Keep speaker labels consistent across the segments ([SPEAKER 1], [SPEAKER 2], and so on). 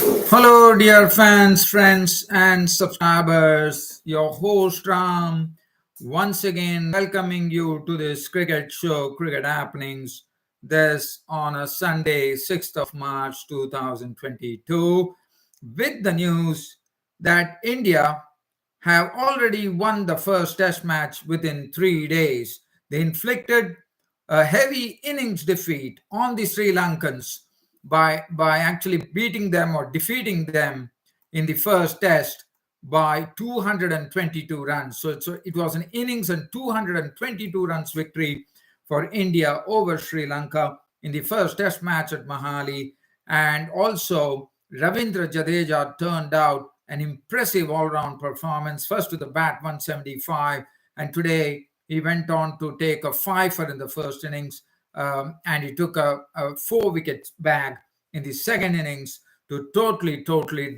[SPEAKER 1] Hello, dear fans, friends, and subscribers. Your host Ram, once again welcoming you to this cricket show, Cricket Happenings. This on a Sunday, 6th of March 2022, with the news that India have already won the first Test match within 3 days. They inflicted a heavy innings defeat on the Sri Lankans by actually beating them or defeating them in the first Test by 222 runs. So it was an innings and 222 runs victory for India over Sri Lanka in the first Test match at Mahali. And also, Ravindra Jadeja turned out an impressive all-round performance. First to the bat, 175, and today he went on to take a fifer in the first innings, and he took a 4-wicket bag in the second innings to totally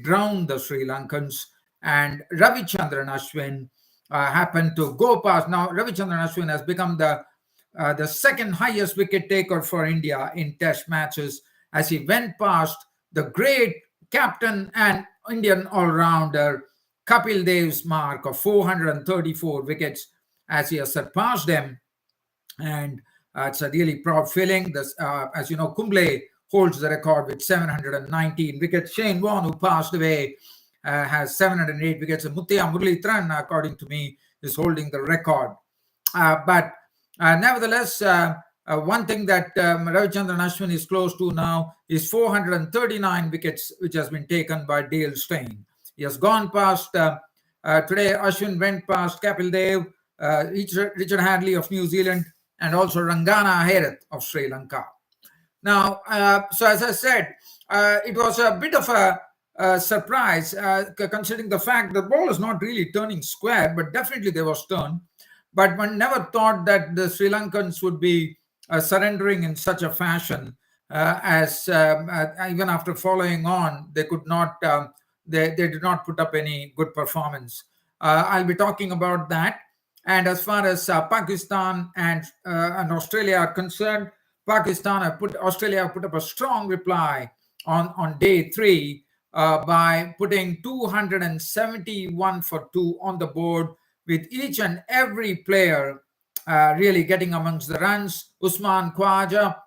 [SPEAKER 1] drown the Sri Lankans. And Ravichandran Ashwin happened to go past. Now, Ravichandran Ashwin has become the second highest wicket taker for India in Test matches as he went past the great captain and Indian all-rounder Kapil Dev's mark of 434 wickets as he has surpassed them. And it's a really proud feeling. As you know, Kumble holds the record with 719 wickets. Shane Warne, who passed away, has 708 wickets. And Muttiya Muralitharan, according to me, is holding the record. But nevertheless, one thing that Ravichandran Ashwin is close to now is 439 wickets, which has been taken by Dale Steyn. He has gone past, today Ashwin went past Kapil Dev, Richard Hadley of New Zealand, and also Rangana Herath of Sri Lanka. Now, so as I said, it was a bit of a surprise, considering the fact the ball is not really turning square, but definitely there was turn. But one never thought that the Sri Lankans would be surrendering in such a fashion, as even after following on, they could not, they did not put up any good performance. I'll be talking about that. And as far as Pakistan and Australia are concerned, Australia put up a strong reply on day three by putting 271 for 2 on the board, with each and every player really getting amongst the runs. Usman Khawaja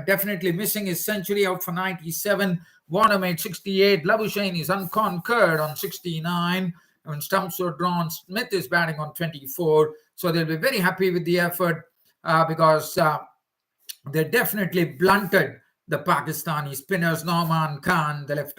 [SPEAKER 1] definitely missing his century, out for 97. Warner made 68. Labuschagne is unconquered on 69. When stumps were drawn, Smith is batting on 24. So they'll be very happy with the effort because they definitely blunted the Pakistani spinners. Nauman Khan, the left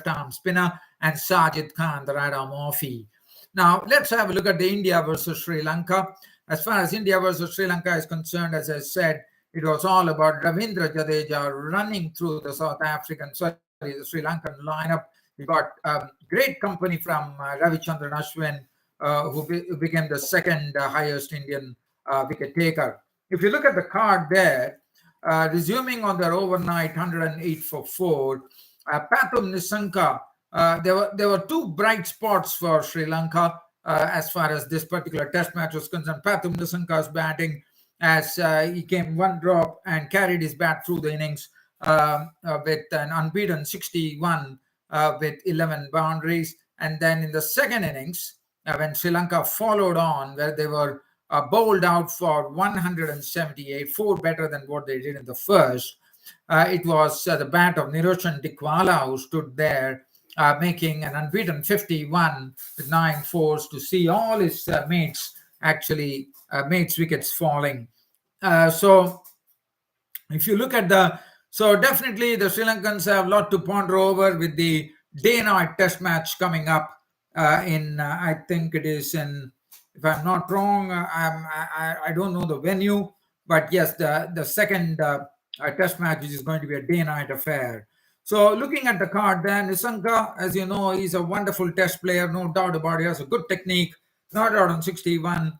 [SPEAKER 1] arm spinner, and Sajid Khan, the right arm offie. Now, let's have a look at the India versus Sri Lanka. As far as India versus Sri Lanka is concerned, as I said, it was all about Ravindra Jadeja running through the the Sri Lankan lineup. We got great company from Ravichandran Ashwin, who became the second highest Indian wicket taker. If you look at the card there, resuming on their overnight 108 for 4, Pathum Nissanka, there were two bright spots for Sri Lanka as far as this particular Test match was concerned. Pathum Nissanka's batting, as he came one drop and carried his bat through the innings with an unbeaten 61 with 11 boundaries. And then in the second innings, when Sri Lanka followed on, where they were bowled out for 178, 4 better than what they did in the first, it was the bat of Niroshan Dikwala who stood there, making an unbeaten 51 with 9 fours to see all his mates wickets falling. So if you look at so definitely the Sri Lankans have a lot to ponder over with the day-night Test match coming up I think it is in, if I'm not wrong, I don't know the venue, but yes, the second Test match is going to be a day-night affair. So looking at the card there, Nissanka, as you know, he's a wonderful Test player, no doubt about it. He has a good technique, not out on 61,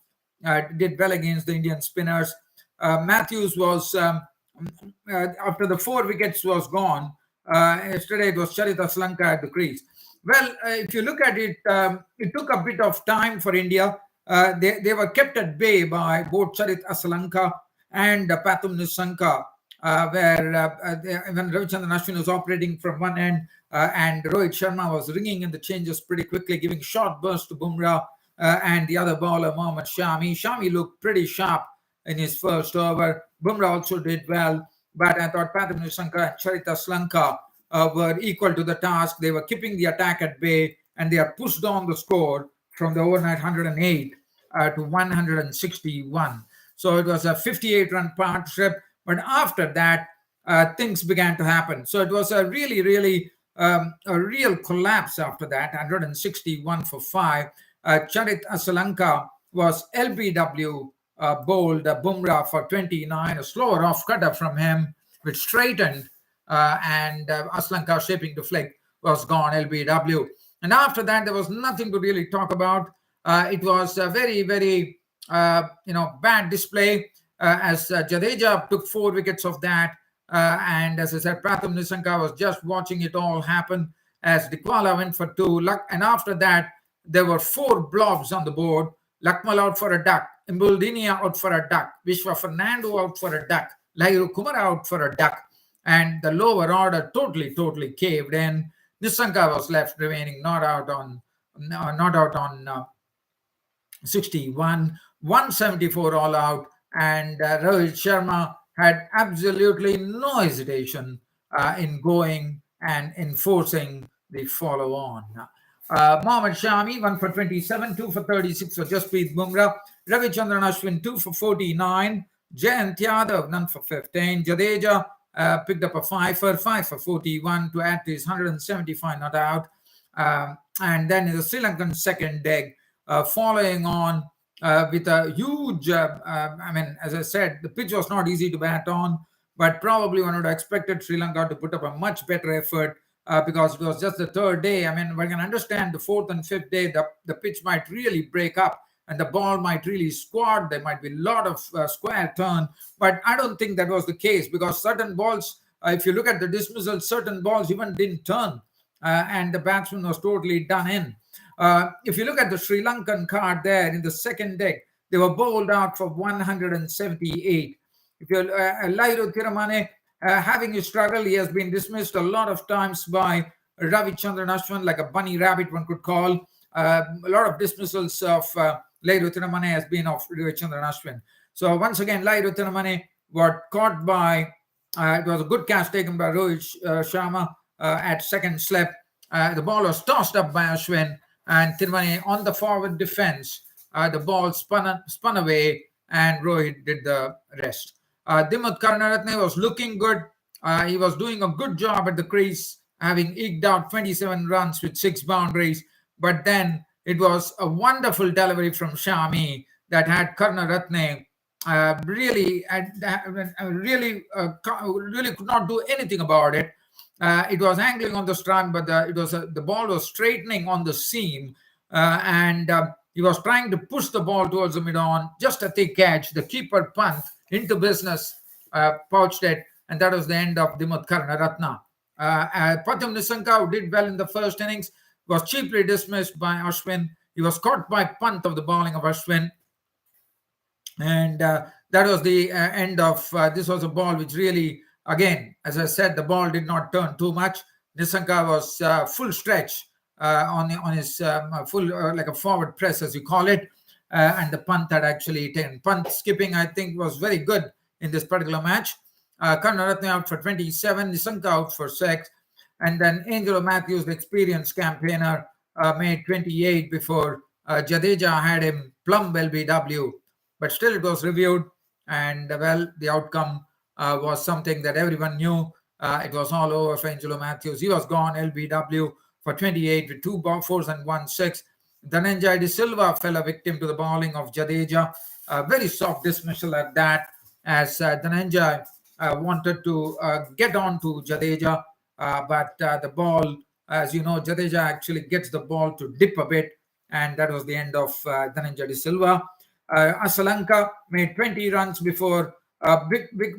[SPEAKER 1] did well against the Indian spinners. Matthews was, after the 4 wickets was gone, yesterday it was Charit Aslanka at the crease. Well, if you look at it, it took a bit of time for India. They were kept at bay by both Charit Aslanka and Pathum Nissanka when Ravichandran Ashwin was operating from one end and Rohit Sharma was ringing in the changes pretty quickly, giving short bursts to Bumrah and the other bowler, Mohammad Shami. Shami looked pretty sharp in his first over. Bumrah also did well, but I thought Pathum Nissanka and Charita Slanka were equal to the task. They were keeping the attack at bay and they had pushed on the score from the overnight 108 to 161. So it was a 58-run partnership. But after that, things began to happen. So it was a really a real collapse after that. 161 for 5. Charit Asalanka was LBW bowled Bumrah for 29, a slower off cutter from him, which straightened, and Aslanka shaping to flick was gone, LBW. And after that, there was nothing to really talk about. It was a very bad display as Jadeja took 4 wickets of that. And as I said, Pratham Nissanka was just watching it all happen as Dikwala went for 2. And after that, there were 4 blobs on the board. Lakmal out for a duck, Imbuldini out for a duck, Vishwa Fernando out for a duck, Lairu Kumar out for a duck, and the lower order totally caved in. Nissanka was left remaining not out on 61, 174 all out, and Rohit Sharma had absolutely no hesitation in going and enforcing the follow on. Mohammad Shami, 1 for 27, 2 for 36 for Jasprit Bumrah. Ravichandran Ashwin, 2 for 49. Jayant Yadav, none for 15. Jadeja picked up a 5 for 41 to add to his 175 not out. And then in the Sri Lankan second leg, following on with a huge, as I said, the pitch was not easy to bat on, but probably one would have expected Sri Lanka to put up a much better effort. Because it was just the third day. I mean, we can understand the fourth and fifth day, the pitch might really break up and the ball might really squat. There might be a lot of square turn. But I don't think that was the case because certain balls, if you look at the dismissal, certain balls even didn't turn and the batsman was totally done in. If you look at the Sri Lankan card there in the second deck, they were bowled out for 178. If you're Lairu Thiramane, having a struggle, he has been dismissed a lot of times by Ravichandran Ashwin, like a bunny rabbit, one could call. A lot of dismissals of Lairu Thiramane has been of Ravichandran Ashwin. So once again, Lairu Thiramane got caught by, it was a good catch taken by Rohit Sharma at second slip. The ball was tossed up by Ashwin and Thiramane on the forward defense. The ball spun away and Rohit did the rest. Dimuth Karunaratne was looking good. He was doing a good job at the crease, having eked out 27 runs with 6 boundaries. But then it was a wonderful delivery from Shami that had Karunaratne really could not do anything about it. It was angling on the stump, but the ball was straightening on the seam, and he was trying to push the ball towards the mid-on, just a thick edge. The keeper punt into business, pouched it, and that was the end of Dimuth Karunaratne. Pathum Nissanka, who did well in the first innings, was cheaply dismissed by Ashwin. He was caught by punt of the bowling of Ashwin. And that was the end of this was a ball which really, again, as I said, the ball did not turn too much. Nissanka was full stretch on his full, like a forward press, as you call it. And the punt had actually taken. Punt skipping, I think, was very good in this particular match. Karunaratne out for 27, Nissanka out for 6. And then Angelo Matthews, the experienced campaigner, made 28 before Jadeja had him plumb LBW. But still it was reviewed. And, well, the outcome was something that everyone knew. It was all over for Angelo Matthews. He was gone LBW for 28 with 2 4s and 1 6. Dhananjay De Silva fell a victim to the bowling of Jadeja. Very soft dismissal at that, as Dhananjay wanted to get on to Jadeja. But the ball, as you know, Jadeja actually gets the ball to dip a bit. And that was the end of Dhananjay De Silva. Asalanka made 20 runs before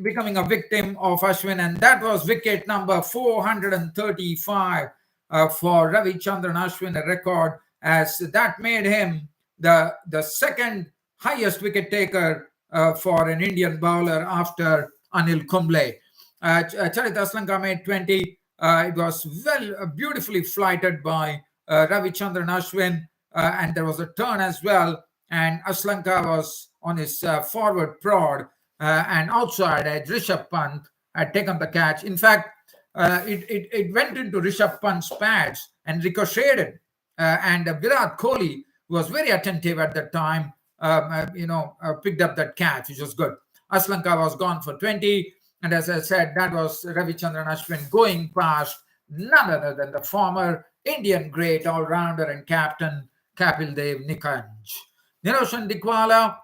[SPEAKER 1] becoming a victim of Ashwin. And that was wicket number 435 for Ravichandran Ashwin, a record, as that made him the second highest wicket taker for an Indian bowler after Anil Kumble. Charita Aslanka made 20. It was beautifully flighted by Ravichandran Ashwin, and there was a turn as well. And Aslanka was on his forward prod, and outside edge, Rishabh Pant had taken the catch. In fact, it went into Rishabh Pant's pads and ricocheted. And Virat Kohli was very attentive at that time, picked up that catch, which was good. Aslanka was gone for 20. And as I said, that was Ravichandran Ashwin going past none other than the former Indian great all-rounder and captain Kapil Dev Nikanj. Niroshan Dikwala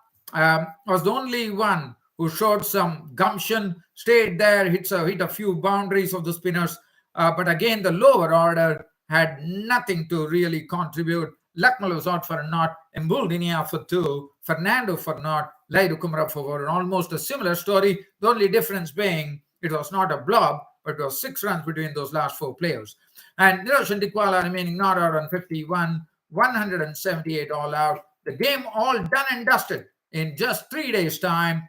[SPEAKER 1] was the only one who showed some gumption, stayed there, hit a few boundaries of the spinners. But again, the lower order had nothing to really contribute. Lucknow was out for a knot, Mbuldinia for 2, Fernando for knot, Laidu Kumara for 4. Almost a similar story, the only difference being it was not a blob, but it was 6 runs between those last 4 players. And Niroshan Dikwala remaining not out on 51, 178 all out. The game all done and dusted in just 3 days' time,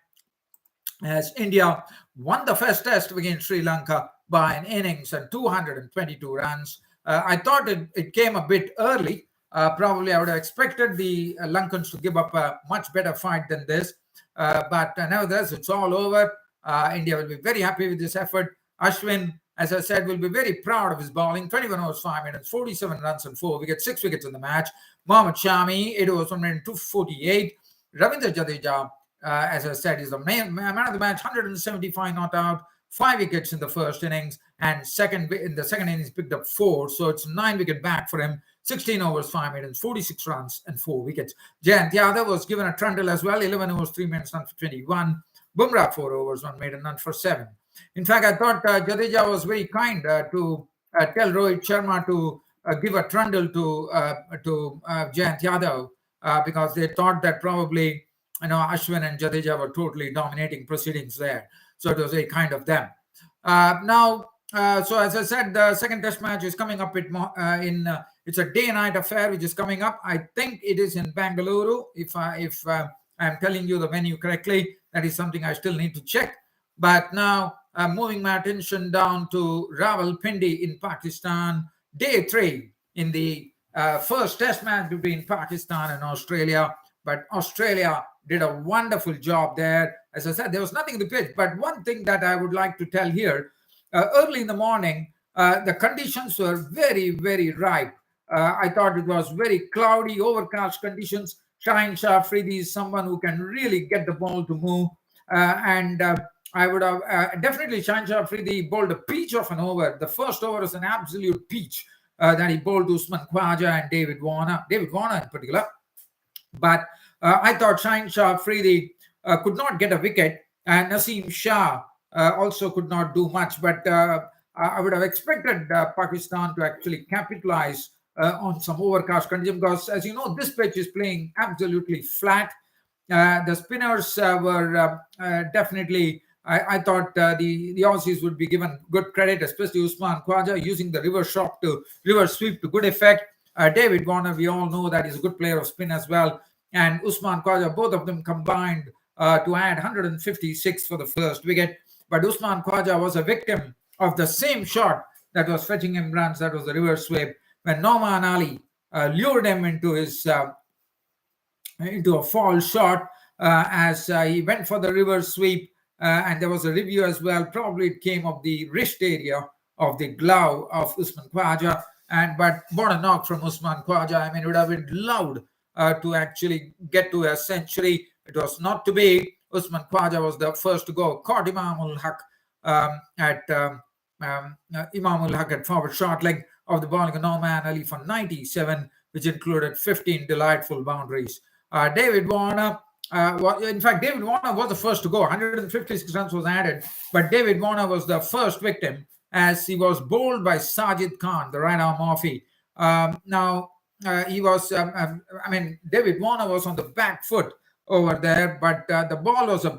[SPEAKER 1] as India won the first test against Sri Lanka by an innings and 222 runs. I thought it came a bit early. Probably I would have expected the Lankans to give up a much better fight than this. But nevertheless, it's all over. India will be very happy with this effort. Ashwin, as I said, will be very proud of his bowling. 21 overs, 5 minutes, 47 runs and 4 wickets, 6 wickets in the match. Mohammad Shami, 8 overs, 1 minute, 248. Ravindra Jadeja, as I said, is the man of the match, 175 not out, 5 wickets in the first innings, and in the second innings picked up 4, so it's 9 wicket back for him. 16 overs, 5 minutes, 46 runs and 4 wickets. Jayant Yadav was given a trundle as well, 11 overs, 3 minutes, none for 21. Bumrah 4 overs, 1 maiden, none for 7. In fact, I thought Jadeja was very kind to tell Rohit Sharma to give a trundle to Jayant Yadav because they thought that probably Ashwin and Jadeja were totally dominating proceedings there. So it was very kind of them. So as I said, the second test match is coming up it's a day-night affair which is coming up. I think it is in Bangalore. If I'm telling you the venue correctly, that is something I still need to check. But now I'm moving my attention down to Rawalpindi in Pakistan, day 3 in the first test match between Pakistan and Australia. But Australia did a wonderful job there. As I said, there was nothing in the pitch. But one thing that I would like to tell here, early in the morning, the conditions were very, very ripe. I thought it was very cloudy, overcast conditions. Shaheen Shah Afridi is someone who can really get the ball to move. I would have definitely Shaheen Shah Afridi bowled a peach of an over. The first over was an absolute peach that he bowled to Usman Khwaja and David Warner in particular. But I thought Shaheen Shah Afridi could not get a wicket, and Naseem Shah also could not do much. But I would have expected Pakistan to actually capitalize on some overcast conditions because, as you know, this pitch is playing absolutely flat. The spinners were definitely, I thought the Aussies would be given good credit, especially Usman Khwaja using the reverse sweep to good effect. David Warner, we all know that he's a good player of spin as well. And Usman Khwaja, both of them combined to add 156 for the first wicket. But Usman Khwaja was a victim of the same shot that was fetching him runs, that was the reverse sweep, when Nouman Ali lured him into a fall shot as he went for the reverse sweep. And there was a review as well. Probably it came of the wrist area of the glove of Usman Khwaja. But what a knock from Usman Khwaja. I mean, it would have been loved to actually get to a century. It was not to be. Usman Khwaja was the first to go. Caught Imam ul Haq at forward short leg of the bowling of Nouman Ali for 97, which included 15 delightful boundaries. David Warner, David Warner was the first to go. 156 runs was added, but David Warner was the first victim as he was bowled by Sajid Khan, the right arm offie. David Warner was on the back foot over there, but the ball was a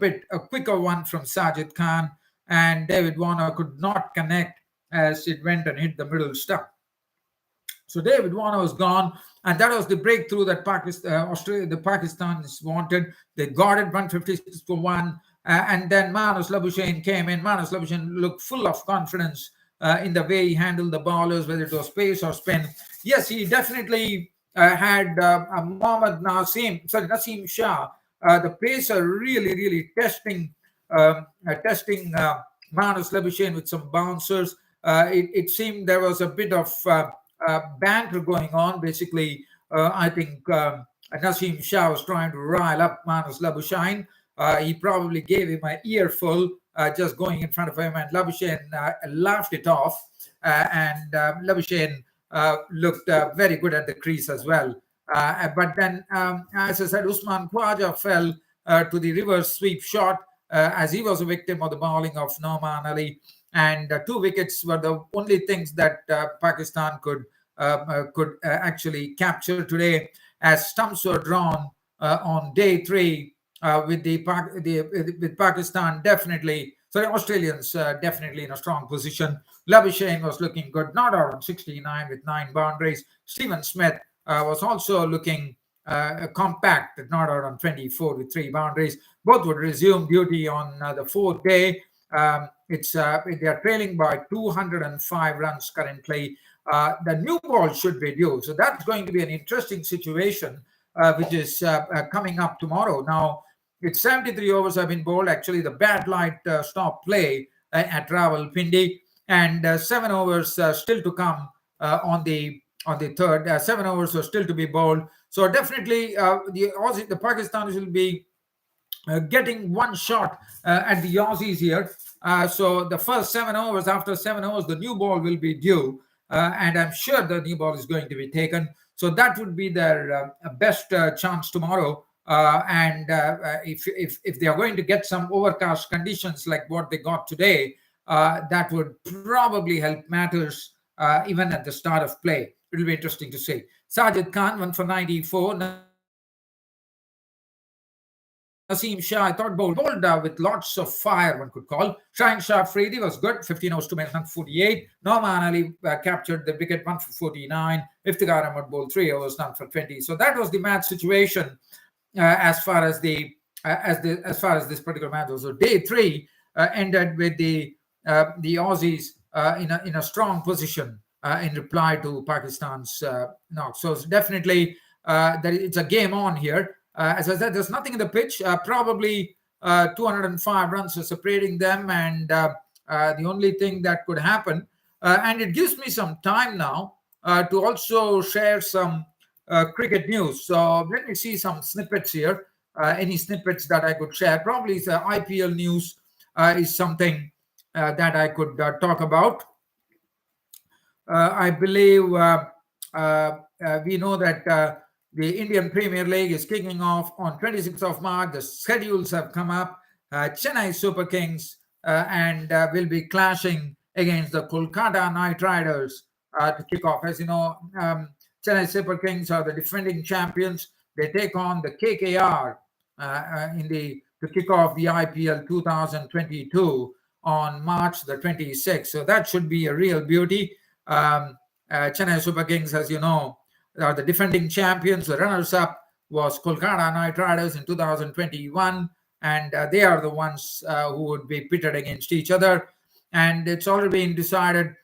[SPEAKER 1] quicker one from Sajid Khan, and David Warner could not connect as it went and hit the middle stump. So David Warner was gone, and that was the breakthrough that Pakistan wanted. They got it, 156 for 1. And then Manus Labuschagne came in. Manus Labuschagne looked full of confidence in the way he handled the ballers, whether it was pace or spin. Yes, he definitely had Mohammad Naseem Shah, the pacer, really testing Manus Labuschagne with some bouncers. It seemed there was a bit of banter going on. Basically, I think Naseem Shah was trying to rile up Manus Labuschagne. He probably gave him an earful just going in front of him, and Labuschagne laughed it off. And Labuschagne looked very good at the crease as well. But then, as I said, Usman Khwaja fell to the reverse sweep shot as he was a victim of the bowling of Nauman Ali. And 2 wickets were the only things that Pakistan could actually capture today, as stumps were drawn on day 3 with Pakistan definitely. Sorry, Australians definitely in a strong position. Labuschagne was looking good, not out on 69 with 9 boundaries. Stephen Smith was also looking compact, not out on 24 with 3 boundaries. Both would resume duty on the 4th day. They are trailing by 205 runs currently. The new ball should be due, so that's going to be an interesting situation, which is coming up tomorrow. Now, it's 73 overs have been bowled. Actually, the bad light stopped play at Rawalpindi, and 7 overs still to come on the 3rd. 7 overs are still to be bowled. So definitely, the Pakistanis will be getting one shot at the Aussies here. So the first 7 overs, after 7 overs, the new ball will be due, and I'm sure the new ball is going to be taken. So that would be their best chance tomorrow. And if they are going to get some overcast conditions like what they got today, that would probably help matters even at the start of play. It will be interesting to see. Sajid Khan went for 94. Naseem Shah, I thought, bowled with lots of fire, one could call. Shaheen Shah Afridi was good, 15 overs, 2 minutes, 148. Norman Ali captured the wicket, 1 for 49. Iftikhar Ahmed bowled 3 overs, none for 20. So that was the match situation as far as this particular match was. So day 3 ended with the Aussies in a strong position in reply to Pakistan's knock. So it's definitely it's a game on here. As I said, there's nothing in the pitch. Probably 205 runs are separating them, and the only thing that could happen, and it gives me some time now to also share some cricket news. So let me see some snippets here. Any snippets that I could share? Probably the IPL news is something that I could talk about. I believe we know that the Indian Premier League is kicking off on 26th of March. The schedules have come up. Chennai Super Kings and will be clashing against the Kolkata Knight Riders to kick off. As you know, Chennai Super Kings are the defending champions. They take on the KKR to kick off the IPL 2022 on March the 26th. So that should be a real beauty. Chennai Super Kings, as you know, are the defending champions. The runners-up was Kolkata Knight Riders in 2021, and they are the ones who would be pitted against each other. And it's already been decided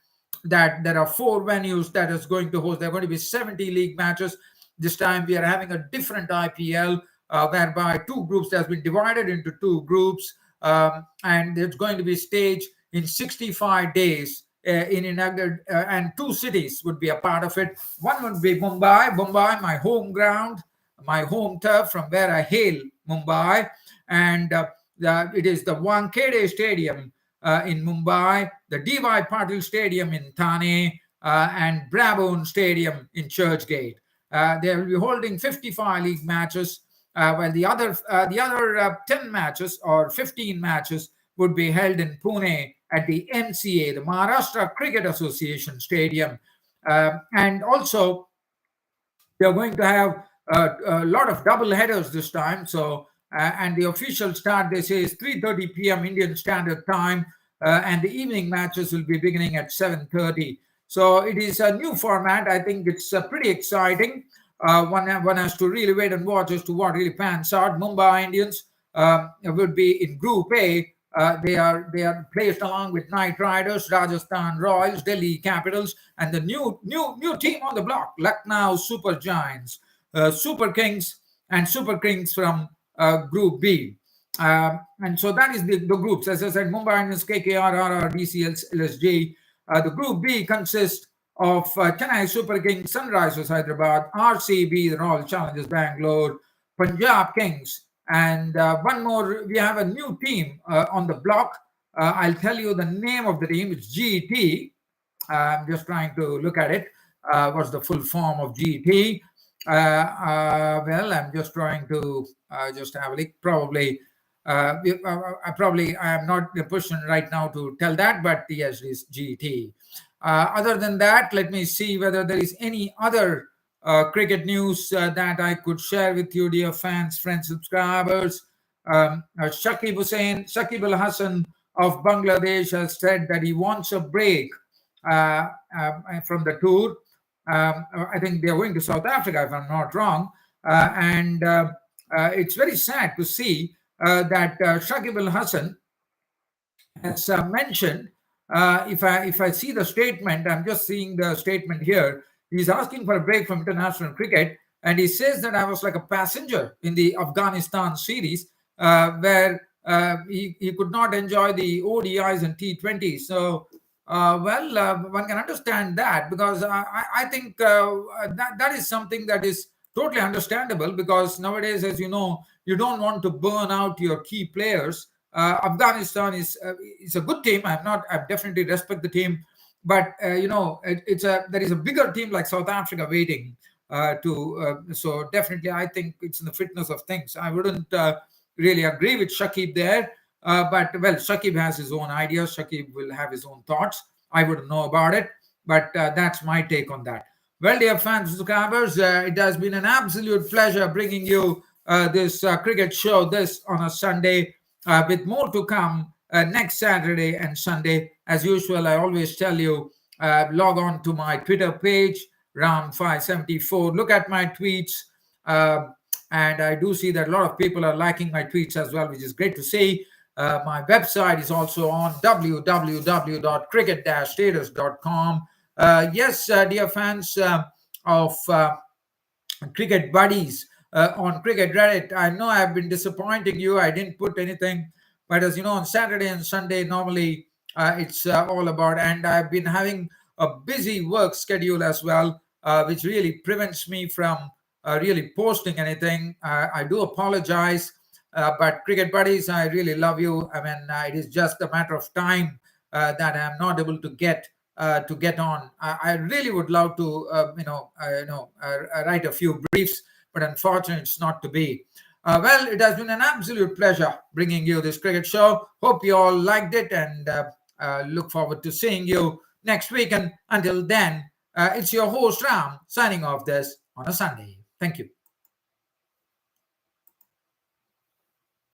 [SPEAKER 1] that there are 4 venues that is going to host. There are going to be 70 league matches. This time we are having a different IPL whereby 2 groups has been divided into 2 groups, and it's going to be staged in 65 days. And 2 cities would be a part of it. One would be Mumbai, my home ground, my home turf from where I hail, Mumbai. And it is the Wankhede Stadium in Mumbai, the D.Y. Patil Stadium in Thane, and Brabourne Stadium in Churchgate. They will be holding 55 league matches, while the other 10 matches or 15 matches would be held in Pune at the MCA, the Maharashtra Cricket Association Stadium. And also, they're going to have a lot of double headers this time. So, and the official start, they say, is 3:30 p.m. Indian Standard Time, and the evening matches will be beginning at 7:30. So it is a new format. I think it's pretty exciting. One has to really wait and watch as to what really pans out. Mumbai Indians would be in Group A. They are placed along with Knight Riders, Rajasthan Royals, Delhi Capitals, and the new team on the block, Lucknow Super Giants, Super Kings, and Super Kings from Group B. And so that is the groups. As I said, Mumbai Indians, KKR, RR, DCL, LSG. The Group B consists of Chennai Super Kings, Sunrisers Hyderabad, RCB, the Royal Challengers Bangalore, Punjab Kings, and one more. We have a new team on the block. I'll tell you the name of the team. It's GT. I'm just trying to look at it. What's the full form of GT? Well, I'm just trying to just have a look. I am not in a position right now to tell that, but yes, it is GT. Other than that, let me see whether there is any other cricket news that I could share with you, dear fans, friends, subscribers. Shakib Al Hassan of Bangladesh has said that he wants a break from the tour. I think they are going to South Africa, if I'm not wrong. And it's very sad to see that Shakib Al Hassan has mentioned. If I see the statement, I'm just seeing the statement here. He's asking for a break from international cricket, and he says that I was like a passenger in the Afghanistan series, where he could not enjoy the ODIs and T20s. So, one can understand that, because I think that is something that is totally understandable, because nowadays, as you know, you don't want to burn out your key players. Afghanistan is a good team. I definitely respect the team, but there is a bigger team like South Africa waiting so definitely I think it's in the fitness of things. I wouldn't really agree with Shakib there, but well, Shakib has his own ideas. Shakib will have his own thoughts. I wouldn't know about it, but that's my take on that. Well, dear fans, subscribers, it has been an absolute pleasure bringing you this cricket show this on a Sunday, with more to come next Saturday and Sunday. As usual, I always tell you, log on to my Twitter page, Ram574. Look at my tweets. And I do see that a lot of people are liking my tweets as well, which is great to see. My website is also on www.cricket-status.com. Yes, dear fans of Cricket Buddies on Cricket Reddit, I know I've been disappointing you. I didn't put anything, but as you know, on Saturday and Sunday, normally it's all about, and I've been having a busy work schedule as well, which really prevents me from really posting anything. I do apologize, but Cricket Buddies, I really love you. I mean, it is just a matter of time that I'm not able to get on. I really would love to, write a few briefs, but unfortunately, it's not to be. Well, it has been an absolute pleasure bringing you this cricket show. Hope you all liked it, and look forward to seeing you next week. And until then, it's your host Ram signing off this on a Sunday. Thank you.